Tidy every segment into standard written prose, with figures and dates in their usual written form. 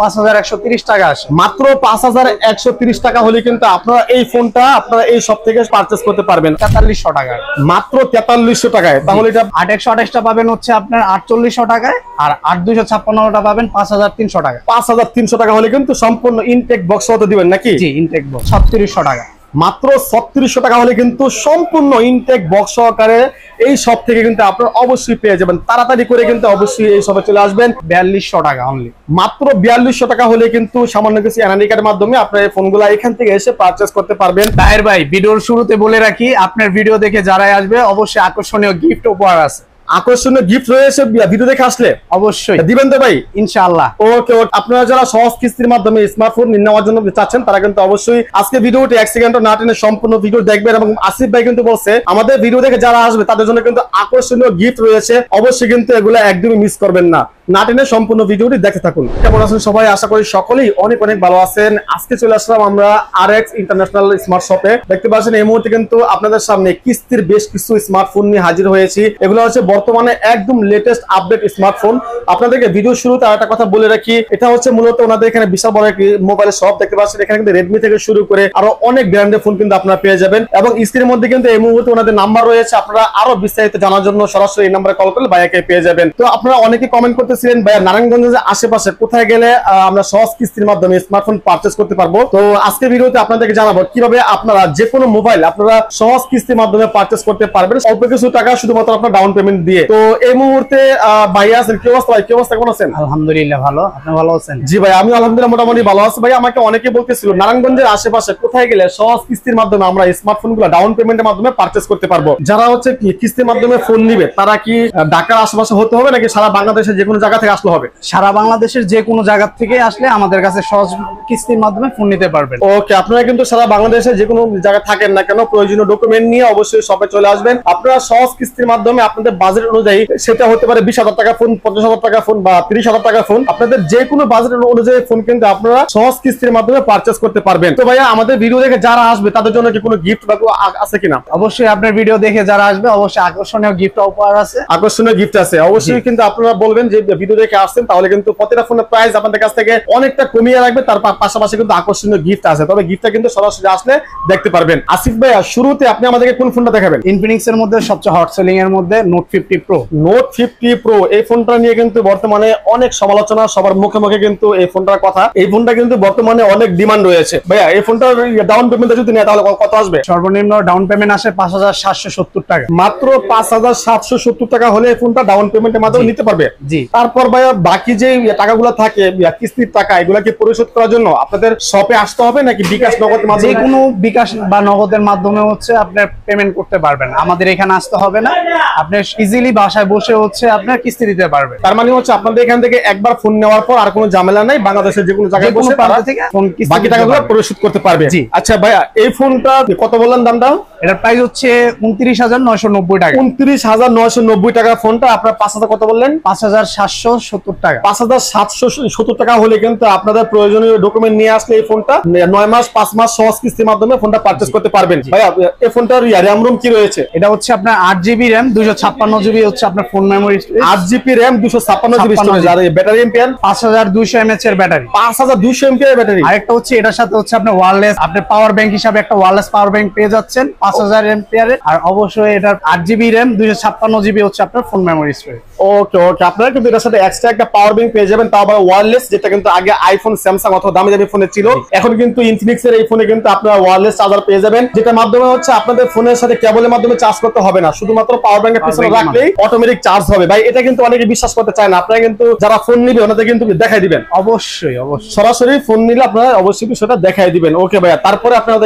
5130 টাকা আসে। মাত্র 5130 টাকা হলে কিন্তু আপনারা এই ফোনটা আপনারা এই সব থেকে পারচেজ করতে পারবেন 4300 টাকায়, মাত্র 4300 টাকায়। তাহলে এটা 8128টা পাবেন হচ্ছে আপনার 4800 টাকায়, আর 8256টা পাবেন 5300 টাকা। 5300 টাকা হলে কিন্তু সম্পূর্ণ ইনটেক বক্স হতে দিবেন নাকি? জি, ইনটেক বক্স 3600 টাকা। মাত্র 3600 টাকা হলে কিন্তু সম্পূর্ণ ইনটেক বক্স সহকারে এই সব থেকে কিন্তু আপনারা অবশ্যই পেয়ে যাবেন। তাড়াতাড়ি করে কিন্তু অবশ্যই এই সবে চলে আসবেন। 4200 টাকা অনলি। মাত্র 4200 টাকা হলে কিন্তু সামান্য কিছু এনআইডি কার্ডের মাধ্যমে আপনারা এই ফোনগুলো এখান থেকে এসে পারচেজ করতে পারবেন। তাহের ভাই, ভিডিওর শুরুতে বলে রাখি, আপনার ভিডিও দেখে যারাই আসবে অবশ্যই আকর্ষণীয় গিফট উপহার আছে। আকর্ষণীয় গিফট রয়েছে ভিডিও দেখে আসলে অবশ্যই দিবেন তো ভাই? ইনশাআল্লাহ। ওকে, আপনারা যারা সহজ কিস্তির মাধ্যমে স্মার্টফোন নেওয়ার জন্য চাচ্ছেন তারা কিন্তু অবশ্যই আজকে ভিডিওটি 1 সেকেন্ড না টেনে সম্পূর্ণ ভিডিও দেখবেন। এবং আসিফ ভাই কিন্তু বলছে আমাদের ভিডিও দেখে যারা আসবে তাদের জন্য কিন্তু আকর্ষণীয় গিফট রয়েছে, অবশ্যই কিন্তু এগুলো একদমই মিস করবেন না। না টেনে সম্পূর্ণ ভিডিওটি দেখে থাকুন। কেমন আছেন সবাই? আশা করি সকলেই অনেক অনেক ভালো আছেন। আজকে চলে আসলাম আমরা RX ইন্টারন্যাশনাল স্মার্ট শপে। দেখতে পাচ্ছেন এই মুহূর্তে কিন্তু আপনাদের সামনে কিস্তির বেশ কিছু স্মার্টফোন নিয়ে হাজির হয়েছি। এগুলো হচ্ছে বর্তমানে একদম লেটেস্ট আপডেট স্মার্টফোন। আপনাদেরকে ভিডিও শুরুতে একটা কথা বলে রাখি, এটা হচ্ছে মূলত ওনাদের এখানে বিশাল বড় একটি মোবাইলের শপ। দেখতে পাচ্ছেন এখানে কিন্তু রেডমি থেকে শুরু করে আরো অনেক ব্র্যান্ডের ফোন কিন্তু আপনারা পেয়ে যাবেন। এবং স্ক্রিনের মধ্যে কিন্তু এই মুহূর্তে ওনাদের নাম্বার রয়েছে, আপনারা আরো বিস্তারিত জানার জন্য সরাসরি এই নাম্বারে কল করলে ভাইয়াকে পেয়ে যাবেন। তো আপনারা অনেকে কমেন্ট করতেছিলেন ভাইয়া নারায়ণগঞ্জের আশেপাশে কোথায় গেলে আমরা সহজ কিস্তির মাধ্যমে স্মার্টফোন পারচেজ করতে পারবো। তো আজকে ভিডিওতে আপনাদেরকে জানাবো কিভাবে আপনারা যে কোনো মোবাইল আপনারা সহজ কিস্তির মাধ্যমে পারচেজ করতে পারবেন অল্প কিছু টাকা শুধুমাত্র আপনার ডাউন পেমেন্ট দিয়ে। তো এই মুহূর্তে ভাইয়া আছেন, কি অবস্থা ভাই? কি অবস্থা, কেমন আছেন? আলহামদুলিল্লাহ ভালো, আপনি ভালো আছেন? জি ভাই, আমি আলহামদুলিল্লাহ মোটামুটি ভালো আছি। ভাই আমাকে অনেকে বলতেছিল নারায়ণগঞ্জের আশেপাশে কোথায় গেলে সহজ কিস্তির মাধ্যমে আমরা স্মার্টফোন গুলো ডাউন পেমেন্টের মাধ্যমে পারচেজ করতে পারবো। যারা হচ্ছে কি কিস্তির মাধ্যমে ফোন নিবে তারা কি ঢাকার আশেপাশে হতে হবে নাকি সারা বাংলাদেশের যে কোনো জায়গা থেকে আসলে হবে? সারা বাংলাদেশের যে কোনো জায়গা থেকে আসলে আমাদের কাছে সহজ কিস্তির মাধ্যমে ফোন নিতে পারবেন। ওকে, আপনারা কিন্তু সারা বাংলাদেশের যে কোনো জায়গায় থাকেন না কেন প্রয়োজনীয় ডকুমেন্ট নিয়ে অবশ্যই শপে চলে আসবেন। আপনারা সহজ কিস্তির মাধ্যমে আপনাদের বাজেট অনুযায়ী, সেটা হতে পারে 20,000 টাকা ফোন, 50,000 টাকা ফোন বা 30,000 টাকা ফোন, আপনাদের যে কোনো বাজেট অনুযায়ী ফোন কিন্তু আপনারা সহজ কিস্তির মাধ্যমে পারচেজ করতে পারবেন। তো ভাইয়া আমাদের ভিডিও দেখে যারা আসবে তাদের জন্য কি কোনো গিফট বা আছে কিনা? অবশ্যই আপনার ভিডিও দেখে যারা আসবে অবশ্যই আকর্ষণীয় গিফট উপহার আছে। আকর্ষণীয় গিফট আছে অবশ্যই, কিন্তু আপনারা বলবেন যে ভিডিও দেখে আসছেন, তাহলে কিন্তু প্রতিটা ফোনের প্রাইস আপনাদের কাছ থেকে অনেকটা কমিয়ে রাখবে। তার পাশাপাশি কিন্তু আকর্ষণীয় গিফট আছে, তবে গিফটটা কিন্তু সরাসরি আসলে দেখতে পারবেন। আসিফ ভাইয়া শুরুতে আপনি আমাদেরকে কোন ফোনটা দেখাবেন? ইনফিনিক্স এর মধ্যে সবচেয়ে হট সেলিং এর মধ্যে নোট 50 প্রো। নোট 50 প্রো এই ফোনটা নিয়ে কিন্তু বর্তমানে অনেক সমালোচনা, সবার মুখে মুখে কিন্তু এই ফোনটার কথা। এই ফোনটা কিন্তু বর্তমানে অনেক ডিমান্ড রয়েছে। ভাইয়া এই ফোনটার ডাউন পেমেন্ট যদি নেয় তাহলে কত আসবে? সর্বনিম্ন ডাউন পেমেন্ট আসে 5770 টাকা। মাত্র 5770 টাকা হলে এই ফোনটা ডাউন পেমেন্টের মাধ্যমে নিতে পারবে। জি। তারপর ভাইয়া বাকি যে টাকাগুলো থাকে কিস্তির টাকা, এগুলা কি পরিশোধ করার জন্য আপনাদের শপে আসতে হবে নাকি বিকাশ নগদের মাধ্যমে? যে কোনো বিকাশ বা নগদের মাধ্যমে হচ্ছে আপনার পেমেন্ট করতে পারবেন, আমাদের এখানে আসতে হবে না। আপনি ইজিলি বাসায় বসে হচ্ছে আপনার কিস্তি দিতে পারবেন। তার মানে হচ্ছে আপনাদের এখান থেকে একবার ফোন নেওয়ার পর আর কোনো ঝামেলা নাই, বাংলাদেশের যে কোনো জায়গায় বসে ফোন কিস্তি বাকি টাকাগুলো পরিশোধ করতে পারবে। জি। আচ্ছা ভাইয়া এই ফোনটা কত বললেন দামটা? এটার প্রাইস হচ্ছে 29,990 টাকা। 29,990 টাকা ফোনটা আপনার 5,000 কত বললেন? 5,770 টাকা। 5,770 টাকা হলে কিন্তু আপনাদের প্রয়োজনীয় ডকুমেন্ট নিয়ে আসলে এই ফোনটা 9 মাস 5 মাস সহজ কিস্তির মাধ্যমে ফোনটা পারচেজ করতে পারবেন। ভাইয়া এই ফোনটার র‍্যাম রোম কি রয়েছে? এটা হচ্ছে আপনার 8GB RAM, 256GB হচ্ছে আপনার phone memory. 8GB RAM, 256GB storage, আর ব্যাটারি এম্পিয়ার 5200 mAh এর ব্যাটারি। 5200 mAh battery. আরেকটা হচ্ছে এটার সাথে হচ্ছে আপনি ওয়্যারলেস, আপনি পাওয়ার ব্যাংক হিসাবে একটা ওয়্যারলেস পাওয়ার ব্যাংক পেয়ে যাচ্ছেন 5000 mAh এর। আর অবশ্যই এটার 8GB RAM, 256GB হচ্ছে আপনার ফোন মেমোরি স্টোরেজ। ওকে ওকে, আপনারা কিন্তু এটার সাথে এক্সট্রা একটা পাওয়ার ব্যাংক পেয়ে যাবেন, তাও আবার ওয়্যারলেস, যেটা কিন্তু আগে আইফোন, স্যামসাং অথবা দামি দামি ফোনে ছিল। এখন কিন্তু ইনফিনিক্স এর এই ফোনে কিন্তু আপনারা ওয়্যারলেস চার্জার পেয়ে যাবেন, যেটার মাধ্যমে হচ্ছে আপনাদের ফোনের সাথে কেবলের মাধ্যমে চার্জ করতে হবে না, শুধুমাত্র পাওয়ার ব্যাংকের পিছনে রাখলেই অটোমেটিক চার্জ হবে। ভাই এটা কিন্তু অনেকে বিশ্বাস করতে চায় না, আপনারা কিন্তু যারা ফোন নিবে ওনাদের কিন্তু দেখাই দিবেন। অবশ্যই অবশ্যই সরাসরি ফোন নিলে আপনারা অবশ্যই বিষয়টা দেখাই দিবেন। ওকে ভাইয়া, তারপরে আপনারা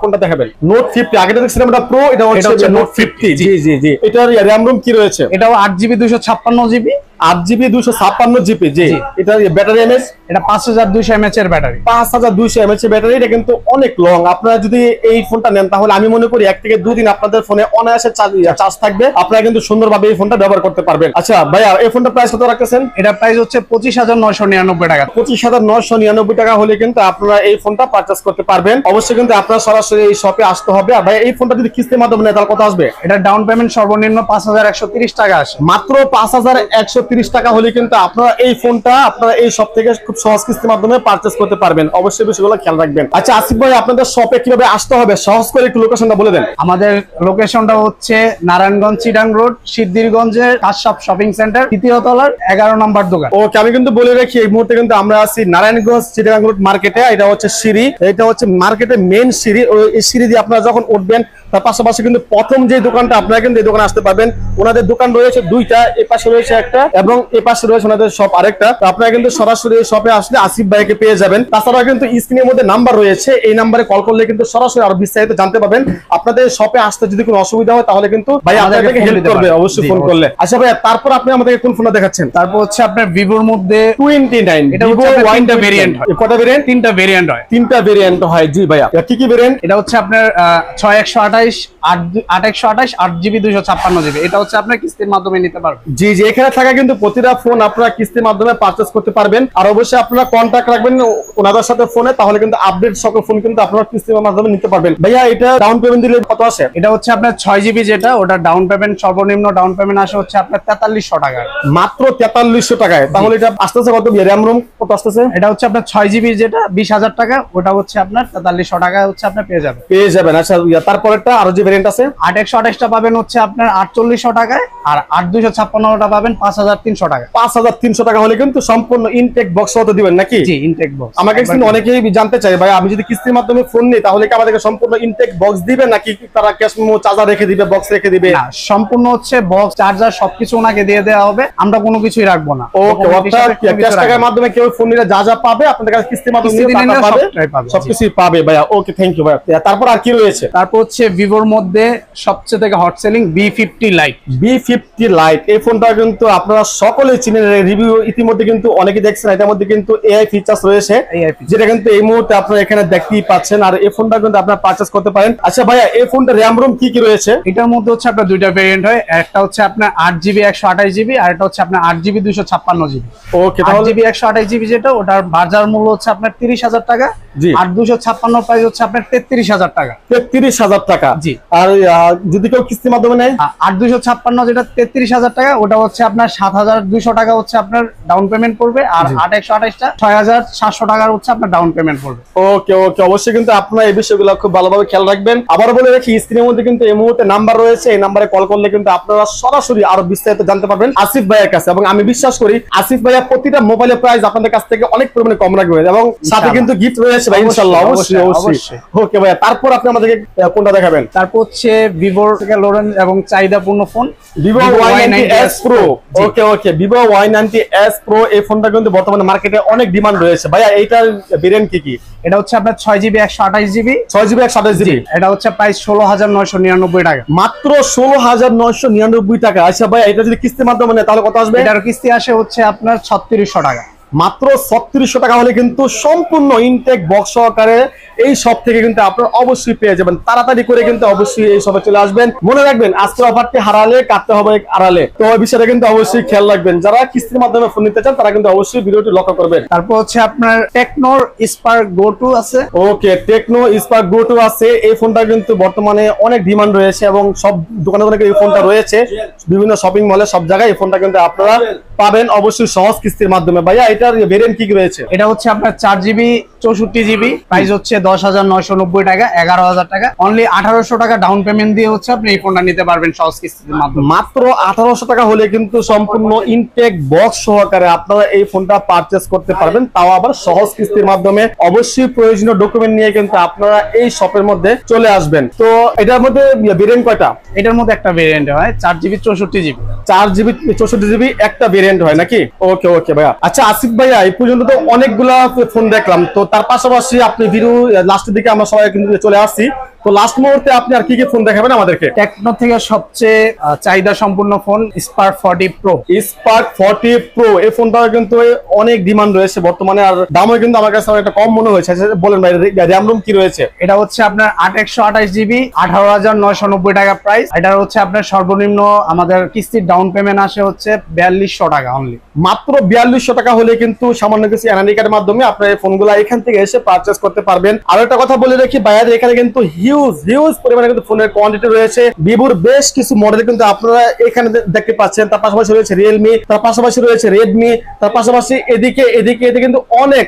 কোনটা দেখাবেন? নোট 50, আগে দেখছিলাম এটা প্রো, এটা হচ্ছে নোট 50। জি জি জি। এটার র‍্যাম রোম কি রয়েছে? এটাও 8GB 256GB। 8GB 256GB। জি। এটার ব্যাটারি এমএএইচ? এটা 5200 mAh এর ব্যাটারি। 5200 mAh এর ব্যাটারি, এটা কিন্তু অনেক লং। আপনারা যদি এই ফোনটা নেন তাহলে আমি মনে করি 1 থেকে 2 দিন আপনাদের ফোনে অনায়াসে চার্জ থাকবে, আপনারা কিন্তু সুন্দরভাবে এই ফোনটা ব্যবহার করতে পারবেন। আচ্ছা ভাইয়া এই ফোনটা প্রাইস কত রাখতেছেন? এটা প্রাইস হচ্ছে 25,999 টাকা। 25,999 টাকা হলে কিন্তু আপনারা এই ফোনটা পারচেজ করতে পারবেন। অবশ্যই কিন্তু আপনারা সরাসরি এই শপে আসতে হবে। আর ভাই এই ফোনটা যদি কিস্তির মাধ্যমে নেয় তাহলে কত আসবে? এটা ডাউন পেমেন্ট সর্বনিম্ন 5130 টাকা আসে। মাত্র 5130 230 টাকা হলে কিন্তু আপনারা এই ফোনটা আপনারা এই শপ থেকে খুব সহজ কিস্তির মাধ্যমে পারচেজ করতে পারবেন। অবশ্যই বিষয়গুলো খেয়াল রাখবেন। আচ্ছা আসিফ ভাই, আপনাদের শপে কিভাবে আসতে হবে সহজ করে একটু লোকেশনটা বলে দেন। আমাদের লোকেশনটা হচ্ছে নারায়ণগঞ্জ চিটাং রোড, সিদ্ধিরগঞ্জের কাশসাপ শপিং সেন্টার, 3য় তলার 11 নম্বর দোকান। ওকে, আমি কিন্তু বলে রাখি এই মুহূর্তে কিন্তু আমরা আছি নারায়ণগঞ্জ চিটাগাং রোড মার্কেটে। এটা হচ্ছে সিঁড়ি, এটা হচ্ছে মার্কেটের মেইন সিঁড়ি। এই সিঁড়ি দিয়ে আপনারা যখন উঠবেন তার পাশাপাশি কিন্তু প্রথম যে দোকানটা, আপনারা কিন্তু এই দোকানে আসতে পারবেন। ওনাদের দোকান রয়েছে দুইটা, এই পাশে রয়েছে একটা এবং এই পাশে রয়েছে ওনাদের শপ আরেকটা। তো আপনারা কিন্তু সরাসরি এই শপে আসলে আসিফ ভাইকে পেয়ে যাবেন। তাছাড়া কিন্তু স্ক্রিনের মধ্যে নাম্বার রয়েছে, এই নাম্বারে কল করলে কিন্তু সরাসরি আরো বিস্তারিত জানতে পারবেন। আপনাদের শপে আসতে যদি কোনো অসুবিধা হয় তাহলে কিন্তু ভাই আপনাদেরকে হেল্প করবে অবশ্যই ফোন করলে। আচ্ছা ভাই, তারপর আপনি আমাদেরকে কোন ফোনটা দেখাচ্ছেন? তারপর হচ্ছে আপনার ভিভোর মধ্যে 29, এটা হচ্ছে আপনার তিনটা ভেরিয়েন্ট হয়। কটা ভেরিয়েন্ট? তিনটা ভেরিয়েন্ট হয়। তিনটা ভেরিয়েন্ট হয়। জি ভাইয়া, কি কি ভেরিয়েন্ট? এটা হচ্ছে আপনার 6128, 8128, 8GB 256GB। এটা হচ্ছে আপনার কিস্তির মাধ্যমে নিতে পারবেন। জি জি, এখানে থাকা কিন্তু প্রতিটা ফোন আপনারা কিস্তির মাধ্যমে পারচেজ করতে পারবেন। আর অবশ্যই আপনারা কন্টাক্ট রাখবেন ওনাদের সাথে ফোনে, তাহলে কিন্তু আপডেট সকল ফোন কিন্তু আপনারা কিস্তির মাধ্যমে নিতে পারবেন। ভাইয়া, এটা ডাউন পেমেন্ট দিলে কত আসে? এটা হচ্ছে আপনার 6GB, যেটা ওটা ডাউন পেমেন্ট, সর্বনিম্ন ডাউন পেমেন্ট আসে হচ্ছে আপনার 4300 টাকা। মাত্র 4300 টাকায়। তাহলে এটা আসতেছে কত? র্যাম রোম কত আসতেছে? এটা হচ্ছে আপনার 6GB, যেটা 20,000 টাকা, ওটা হচ্ছে আপনার 4300 টাকা হচ্ছে আপনার পেয়ে যাবেন। আচ্ছা, তারপরেরটা আরো যে ভেরিয়েন্ট আছে 8128টা পাবেন হচ্ছে আপনার 4800 টাকায়, আর 8256টা পাবেন 5300 টাকা। 5300 টাকা হলে কিন্তু সম্পূর্ণ ইনটেক বক্স হতে দিবেন নাকি? জি, ইনটেক বক্স। আমাকে কিন্তু অনেকেই জানতে চাই, ভাই আমি যদি কিস্তির মাধ্যমে ফোন নিই তাহলে কি আমাদেরকে সম্পূর্ণ ইনটেক বক্স দিবে নাকি তারা ক্যাশ মেমো চার্জার রেখে দিবে, বক্স রেখে দিবে? না, সম্পূর্ণ হচ্ছে বক্স, চার্জার সবকিছু ওনাকে দিয়ে দেওয়া হবে, আমরা কোনো কিছুই রাখবো না। ওকে, অর্থাৎ ক্যাশ টাকার মাধ্যমে কেউ ফোন নিলে যা যা পাবে আপনাদের কাছে কিস্তির মাধ্যমে সবকিছুই পাবে। ভাইয়া ওকে, থ্যাংক ইউ ভাইয়া। তারপর আর কি রয়েছে? তারপর হচ্ছে ভিভোর মধ্যে সবচেয়ে থেকে hot selling B50 light. B50 light, এই ফোনটা কিন্তু আপনারা সকলেই চিনেন, রিভিউ ইতিমধ্যে কিন্তু অনেকেই দেখছেন। এটার মধ্যে কিন্তু AI ফিচার্স রয়েছে, যেটা কিন্তু এই মুহূর্তে আপনারা এখানে দেখতেই পাচ্ছেন। আর এই ফোনটা কিন্তু আপনারা পারচেজ করতে পারেন। আচ্ছা ভাইয়া, এই ফোনটা র্যাম রোম কি কি রয়েছে? এটার মধ্যে হচ্ছে আপনার দুইটা ভেরিয়েন্ট হয়, একটা হচ্ছে আপনার 8GB 128GB, আর একটা হচ্ছে আপনার 8GB 256GB। ওকে, তাহলে 8GB 128GB যেটা, ওটার বাজার মূল্য হচ্ছে আপনার 30,000 টাকা, আর 256 প্রাইস হচ্ছে আপনার 33,000 টাকা। 33,000 টাকা। জি। আর যদি কেউ কিস্তির মাধ্যমে নেয়? 8256 যেটা 33,000 টাকা, ওটা হচ্ছে আপনার 7,200 টাকা হচ্ছে আপনার ডাউন পেমেন্ট পড়বে, আর 8128টা 6,700 টাকার হচ্ছে আপনার ডাউন পেমেন্ট পড়বে। ওকে ওকে, অবশ্যই কিন্তু আপনারা এই বিষয়গুলো খুব ভালোভাবে খেয়াল রাখবেন। আবার বলে রাখি, স্ক্রিনের মধ্যে কিন্তু এই মুহূর্তে নাম্বার রয়েছে, এই নাম্বারে কল করলে কিন্তু আপনারা সরাসরি আরো বিস্তারিত জানতে পারবেন আসিফ ভাইয়ের কাছে। এবং আমি বিশ্বাস করি আসিফ ভাইয়া প্রতিটা মোবাইলের প্রাইস আপনাদের কাছ থেকে অনেক পরিমাণে কম রাখবে, এবং সাথে কিন্তু গিফট রয়েছে ভাই, ইনশাআল্লাহ। অবশ্যই অবশ্যই। ওকে ভাইয়া, তারপর আপনি আমাদেরকে কোনটা দেখাবেন? তারপর হচ্ছে ভিভোর থেকে লোরেন এবং চাহিদাপূর্ণ ফোন Vivo Y90s Pro। ওকে ওকে, Vivo Y90s Pro, এই ফোনটা কিন্তু বর্তমানে মার্কেটে অনেক ডিমান্ড রয়েছে। ভাইয়া এইটার ভেরিয়েন্ট কি কি? এটা হচ্ছে আপনার 6GB 128GB। 6GB 128GB, এটা হচ্ছে প্রাইস 16,999 টাকা। মাত্র 16,999 টাকা। আচ্ছা ভাইয়া, এটা যদি কিস্তির মাধ্যমে নেয় তাহলে কত আসবে? এটার কিস্তি আসে হচ্ছে আপনার 3600 টাকা। মাত্র 3600 টাকা হলে কিন্তু সম্পূর্ণ ইনটেক বক্স সহকারে এই শপ থেকে কিন্তু আপনারা অবশ্যই পেয়ে যাবেন। তাড়াতাড়ি করে কিন্তু অবশ্যই এই শপে চলে আসবেন। মনে রাখবেন, আজকের অফারটি হারালে কাটতে হবে আড়ালে, তো ওই বিষয়টা কিন্তু অবশ্যই খেয়াল রাখবেন। যারা কিস্তির মাধ্যমে ফোন নিতে চান তারা কিন্তু অবশ্যই ভিডিওটি লক্ষ্য করবেন। তারপর হচ্ছে আপনার টেকনোর স্পার্ক গো 2 আছে। ওকে, টেকনো স্পার্ক গো 2 আছে। এই ফোনটা কিন্তু বর্তমানে অনেক ডিমান্ড রয়েছে এবং সব দোকানে দোকানে এই ফোনটা রয়েছে, বিভিন্ন শপিং মলে সব জায়গায় এই ফোনটা কিন্তু আপনারা পাবেন অবশ্যই সহজ কিস্তির মাধ্যমে। ভাইয়া এটার ভেরিয়েন্ট কি রয়েছে? এটা হচ্ছে আপনার 4GB 64GB, প্রাইস হচ্ছে 10,990 টাকা, 11,000 টাকা। অনলি 1800 টাকা ডাউন পেমেন্ট দিয়ে হচ্ছে আপনি এই ফোনটা নিতে পারবেন সহজ কিস্তির মাধ্যমে। মাত্র 1800 টাকা হলে কিন্তু সম্পূর্ণ ইনটেক বক্স সহকারে আপনারা এই ফোনটা পারচেজ করতে পারবেন, তাও আবার সহজ কিস্তির মাধ্যমে। অবশ্যই প্রয়োজনীয় ডকুমেন্ট নিয়ে কিন্তু আপনারা এই শপের মধ্যে চলে আসবেন। তো এটার মধ্যে ভেরিয়েন্ট কয়টা? এটার মধ্যে একটা ভেরিয়েন্ট হয় 4GB 64GB। 4GB 64GB একটা ভেরিয়েন্ট হয় নাকি? ওকে ওকে ভাইয়া। আচ্ছা আসিফ ভাইয়া, এই পর্যন্ত তো অনেকগুলা ফোন দেখলাম, তো তার পাশাপাশি আপনি ভিডিও লাস্টের দিকে আমরা সবাই কিন্তু চলে আসছি, তো লাস্ট মুহূর্তে আপনি আর কি কি ফোন দেখাবেন আমাদেরকে? টেকনো থেকে সবচেয়ে চাহিদা সম্পূর্ণ phone spark 40 Pro। Spark 40 Pro, এই ফোনটা কিন্তু অনেক ডিমান্ড রয়েছে বর্তমানে, আর দামও কিন্তু আমার কাছে একটা কম মনে হয়েছে। বলেন ভাই, র্যাম রোম কি রয়েছে? এটা হচ্ছে আপনার 8/128GB, 18,990 টাকা প্রাইস। এটা হচ্ছে আপনার সর্বনিম্ন আমাদের কিস্তির ডাউন পেমেন্ট আসে হচ্ছে 4200 টাকা অনলি। মাত্র 4200 টাকা হলে কিন্তু সামান্য কিছু এনআইডি কার্ডের মাধ্যমে আপনার এই ফোনগুলো এখান এখান থেকে এসে পারচেজ করতে পারবেন। আর একটা কথা বলে রাখি ভাইয়াদের এখানে কিন্তু হিউজ পরিমাণে কিন্তু ফোনের কোয়ান্টিটি রয়েছে। ভিভোর বেশ কিছু মডেল কিন্তু আপনারা এখানে দেখতে পাচ্ছেন। তার পাশাপাশি রয়েছে রিয়েলমি, তার পাশাপাশি রয়েছে রেডমি, তার পাশাপাশি এদিকে কিন্তু অনেক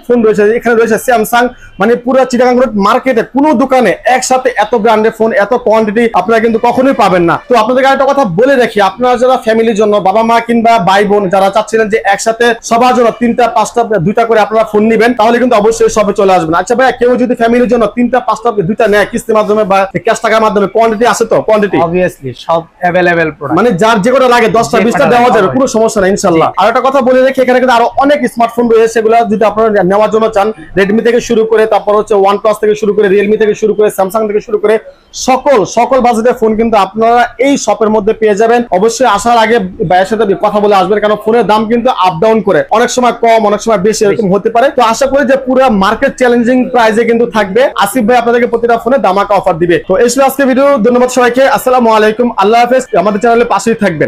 ফোন রয়েছে। এখানে রয়েছে স্যামসাং, মানে পুরো চিটাগাং মার্কেটে কোনো দোকানে একসাথে এত ব্র্যান্ডের ফোন, এত কোয়ান্টিটি আপনারা কিন্তু কখনোই পাবেন না। তো আপনাদেরকে একটা কথা বলে রাখি, আপনারা যারা ফ্যামিলির জন্য বাবা মা কিংবা ভাই বোন যারা চাচ্ছিলেন যে একসাথে সবার জন্য 3টা 5টা 2টা করে আপনারা ফোন নেবেন, তাহলে কিন্তু অবশ্যই সবে চলে আসবেন। আচ্ছা ভাইয়া, কেউ যদি ফ্যামিলির জন্য 3টা 5টা 2টা নেয় কিস্তির মাধ্যমে বা ক্যাশ টাকার মাধ্যমে, কোয়ান্টিটি আছে তো? কোয়ান্টিটি অবভিয়াসলি সব अवेलेबल প্রোডাক্ট, মানে যার যে কটা লাগে 10টা 20টা দেওয়া যাবে, কোনো সমস্যা নাই ইনশাআল্লাহ। আর একটা কথা বলে রাখি, এখানে কিন্তু আরো অনেক স্মার্টফোন রয়েছে, সেগুলো যদি আপনারা নেওয়ার জন্য চান, রেডমি থেকে শুরু করে, তারপর হচ্ছে OnePlus থেকে শুরু করে, রিয়েলমি থেকে শুরু করে, স্যামসাং থেকে শুরু করে সকল বাজেটের ফোন কিন্তু আপনারা এই শপের মধ্যে পেয়ে যাবেন। অবশ্যই আসার আগে ভাইয়ের সাথে কথা বলে আসবেন, কারণ ফোনের দাম কিন্তু আপ ডাউন করে, অনেক সময় কম, অনেক সময় বেশি, এরকম হতে পারে। তো আশা করি যে পুরো মার্কেট চ্যালেঞ্জিং প্রাইসে কিন্তু থাকবে। আসিফ ভাই আপনাদেরকে প্রতিটা ফোনে ধামাকা অফার দিবে। তো এই ছিল আজকে ভিডিও। ধন্যবাদ সবাইকে, আসসালামু আলাইকুম, আল্লাহ হাফেজ। আমাদের চ্যানেলের পাশেই থাকবেন।